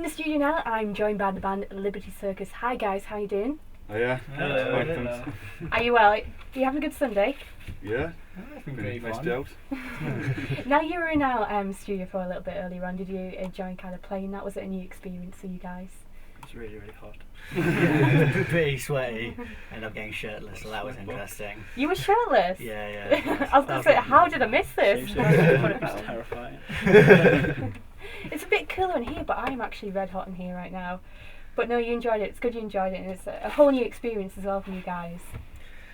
the studio now. I'm joined by the band Liberty Circus. Hi guys, how you doing? Oh yeah, Hello. fine, thanks. Are you well? Are you having a good Sunday? Yeah, It's been been pretty nice fun. day out. Now you were in our studio for a little bit earlier on. Did you enjoy kind of playing that? Was it a new experience for you guys? It's really, really hot. Yeah, pretty sweaty. Ended up getting shirtless, so that was interesting. You were shirtless? Yeah. I was going to say, how did I miss this? It's terrifying. It's a bit cooler in here, but I am actually red hot in here right now. But no, you enjoyed it. It's good you enjoyed it, and it's a whole new experience as well for you guys.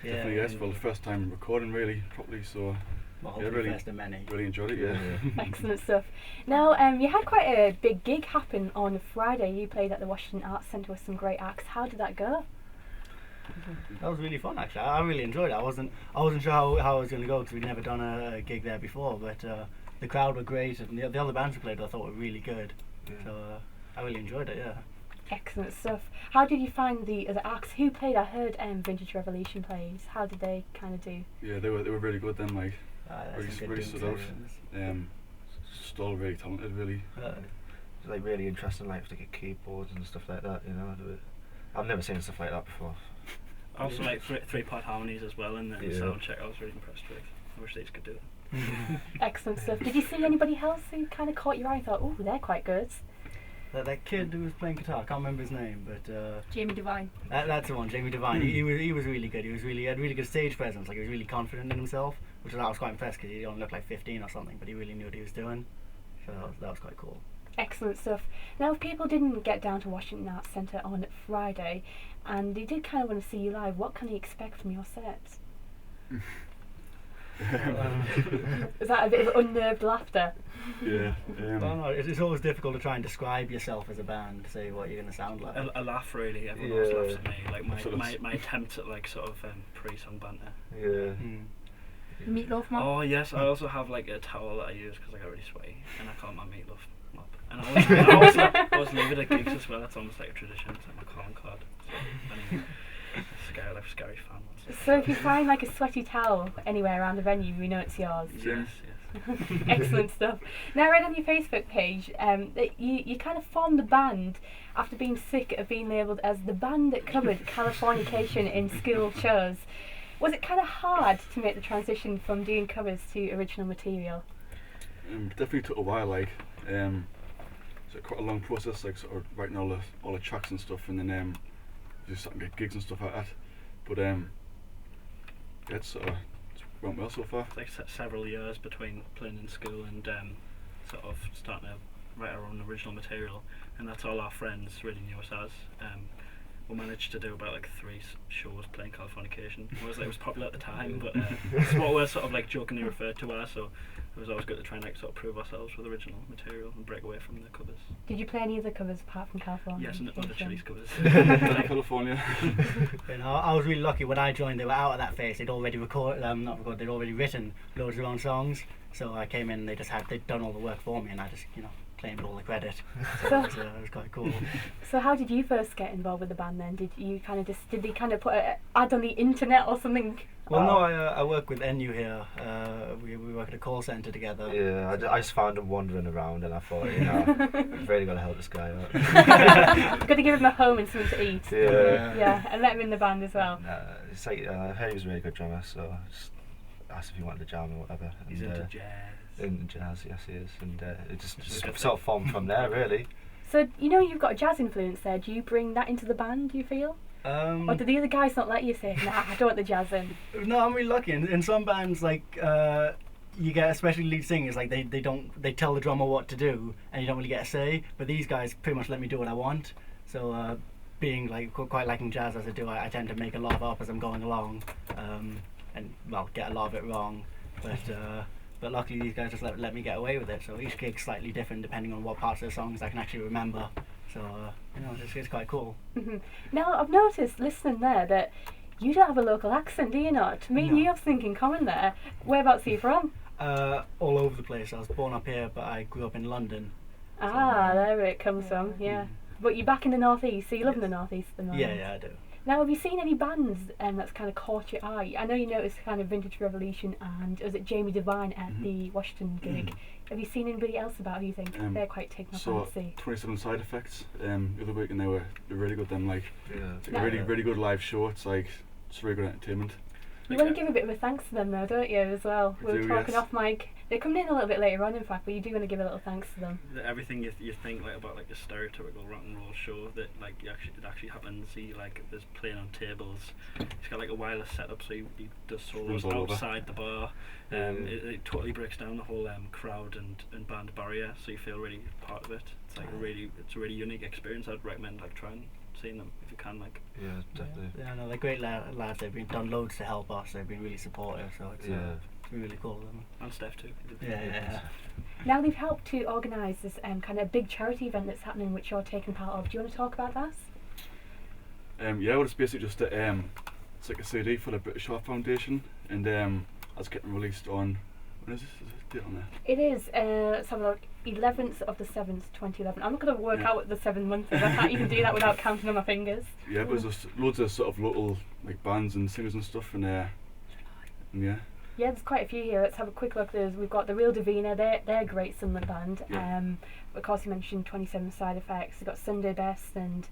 Definitely yes, well the first time recording really properly, so Well, yeah, hopefully really, first of many. really enjoyed it. Yeah. Excellent stuff. Now, you had quite a big gig happen on Friday. You played at the Washington Arts Centre with some great acts. How did that go? That was really fun actually. I really enjoyed it. I wasn't sure how I was going to go because we'd never done a gig there before, but the crowd were great and the other bands we played I thought were really good. Yeah. So I really enjoyed it. Yeah. Excellent stuff. How did you find the other acts? Who played? I heard Vintage Revolution plays. How did they kind of do? Yeah, they were really good then, like There's some good really doom stood out. sections. Just all really talented, really. It's like really interesting, like to get keyboards and stuff like that. You know, I've never seen stuff like that before. I also like three-part harmonies as well in the Yeah. sound check. I was really impressed with. I wish these could do it. Excellent stuff. Did you see anybody else who kind of caught your eye and thought, oh, they're quite good? That kid who was playing guitar, I can't remember his name, but Jamie Devine. that's the one, Jamie Devine. He was really good. He had really good stage presence. Like he was really confident in himself, which I was quite impressed because he only looked like 15 or something, but he really knew what he was doing. So that was quite cool. Excellent stuff. Now, if people didn't get down to Washington Arts Centre on Friday, and they did kind of want to see you live, what can they expect from your sets? Is that a bit of unnerved laughter? Yeah. Well, no, it's always difficult to try and describe yourself as a band, say what you're going to sound like. A laugh, really. Everyone always laughs at me. Like Sort of. my attempt at like sort of pre-song banter. Yeah. Meatloaf mop? Oh yes, I also have like a towel that I use because I get really sweaty, and I call it my meatloaf mop. And I always leave it at gigs as well. It's almost like a tradition. It's like my calling card. So, anyway, scary fan ones. So if you find like a sweaty towel anywhere around the venue, we know it's yours. Yes. Excellent stuff. Now, I read on your Facebook page that you kind of formed the band after being sick of being labelled as the band that covered Californication in school shows. Was it kind of hard to make the transition from doing covers to original material? Definitely took a while, like so quite a long process, like sort of writing all the tracks and stuff, and then just starting to get gigs and stuff like that. But yeah, it's went well so far. It's like several years between playing in school and sort of starting to write our own original material, and that's all our friends really knew us as. We managed to do about like 3 shows playing Californication. It was popular at the time, but it's what we're sort of like jokingly referred to as. So it was always good to try and like sort of prove ourselves with original material and break away from the covers. Did you play any other covers apart from California? Yes, and other Chili's covers. California. And I was really lucky when I joined. They were out of that phase. They'd already they'd already written loads of their own songs. So I came in. They'd done all the work for me, and I just claimed all the credit. So it was quite cool. So how did you first get involved with the band then? Did they kind of put an ad on the internet or something? Well, no, I work with NU here. We work at a call centre together. Yeah, I just found him wandering around, and I thought, I've really got to help this guy out. Got to give him a home and something to eat. Yeah. Yeah, and let him in the band as well. It's like I heard he was a really good drummer, so I just asked if he wanted to jam or whatever. He's and, into jazz. in jazz, yes he is, and it just sort of formed from there, really. So you've got a jazz influence there. Do you bring that into the band? Do you feel? Or do the other guys not let you say, nah, I don't want the jazz in? No, I'm really lucky. In some bands, like you get, especially lead singers, like they tell the drummer what to do, and you don't really get a say. But these guys pretty much let me do what I want. So being like quite liking jazz as I do, I tend to make a lot of up as I'm going along, and get a lot of it wrong. But luckily these guys just let me get away with it. So each gig's slightly different depending on what parts of the songs I can actually remember. So it's quite cool. Now I've noticed listening there that you don't have a local accent, do you not? Me and you have something in common there. Whereabouts are you from? All over the place. I was born up here, but I grew up in London. There it comes from. Yeah. But you're back in the northeast, so you live in the northeast at the moment. Yeah, I do. Now, have you seen any bands that's kind of caught your eye? I know you noticed kind of Vintage Revolution and was it Jamie Devine at the Washington gig? Have you seen anybody else about who you think they're quite taking up So on the 27 Side Effects the other week, and they're really good. Them like Yeah. it's like a really good live show. It's very good entertainment. You want to give a bit of a thanks to them though, don't you, as well? I We were do, talking yes. off mic. They're coming in a little bit later on, in fact, but you do want to give a little thanks to them. Everything you think like about like a stereotypical rock and roll show that like it actually happens. He like there's playing on tables. He's got like a wireless setup, so he does solos all over. outside the bar. It totally breaks down the whole crowd and band barrier, so you feel really part of it. It's like it's a really unique experience. I'd recommend like trying seeing them if you can. Like Yeah, definitely. Yeah, no, they're great lads. They've done loads to help us. They've been really supportive, so it's really cool of them. and Steph too. Yeah. Now they've helped to organise this kind of big charity event that's happening, which you're taking part of. Do you want to talk about that? Yeah, well, it's basically just it's like a CD for the British Heart Foundation, and that's getting released on. When is this? Is there a date on there? It is, let's have a look, 11th of the 7th, 2011. I'm not going to work out what the 7th month is. I can't even do that without counting on my fingers. Yeah, but there's just loads of sort of local like bands and singers and stuff, and yeah. Yeah, there's quite a few here. Let's have a quick look. We've got the Real Davina. They're a great Sunderland band. Yeah. Of course, you mentioned 27 Side Effects. We've got Sunday Best, and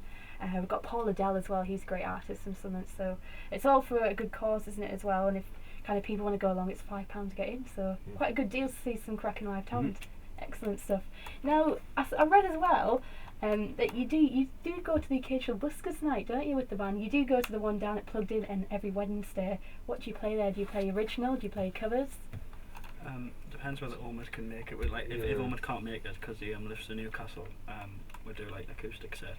we've got Paul Liddell as well. He's a great artist from Sunderland. So it's all for a good cause, isn't it, as well? And if kind of people want to go along, it's £5 to get in. So quite a good deal to see some cracking live talent. Excellent stuff. Now, I read as well that you do go to the occasional buskers night, don't you, with the band? You do go to the one down at Plugged In and every Wednesday. What do you play there? Do you play original? Do you play covers? Depends whether Ormond can make it. Like if Ormond can't make it because he lives in Newcastle, we do like an acoustic set,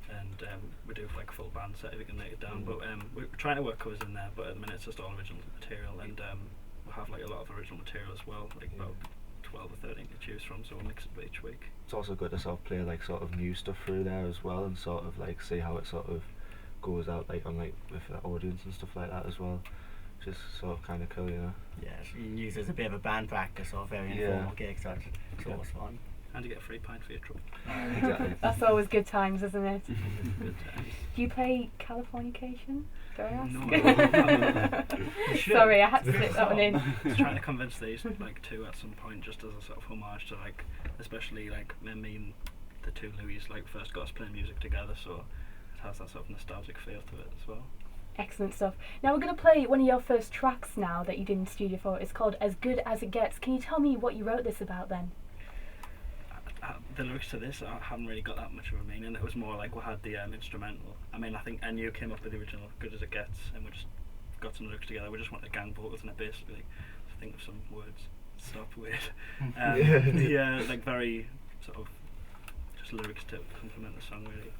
and we do like a full band set if we can make it down. But we're trying to work covers in there. But at the minute it's just all original material, and we have like a lot of original material as well, like about 12 or 13 to choose from. So we'll mix it each week. It's also good to sort of play like sort of new stuff through there as well, and sort of like see how it sort of goes out like on like with the audience and stuff like that as well. Just sort of kind of cool, you know. Yeah, so you can use it as a bit of a band practice or a very informal gig, so it's always fun. And you get a free pint for your trouble. Exactly. That's always good times, isn't it? Good times. Do you play Californication? Do I ask? No. Sorry, I had to slip that one in. I was trying to convince these like two at some point, just as a sort of homage to like, especially like me and the two Louis like first got us playing music together, so it has that sort of nostalgic feel to it as well. Excellent stuff. Now we're going to play one of your first tracks now that you did in studio for. It's called As Good As It Gets. Can you tell me what you wrote this about then? The lyrics to this I haven't really got that much of a meaning. It was more like we had the instrumental. I mean, I think NU came up with the original Good As It Gets, and we just got some lyrics together. We just wanted gang vocals in it basically. To think of some words. Stop weird. Yeah, like very sort of just lyrics to complement the song really.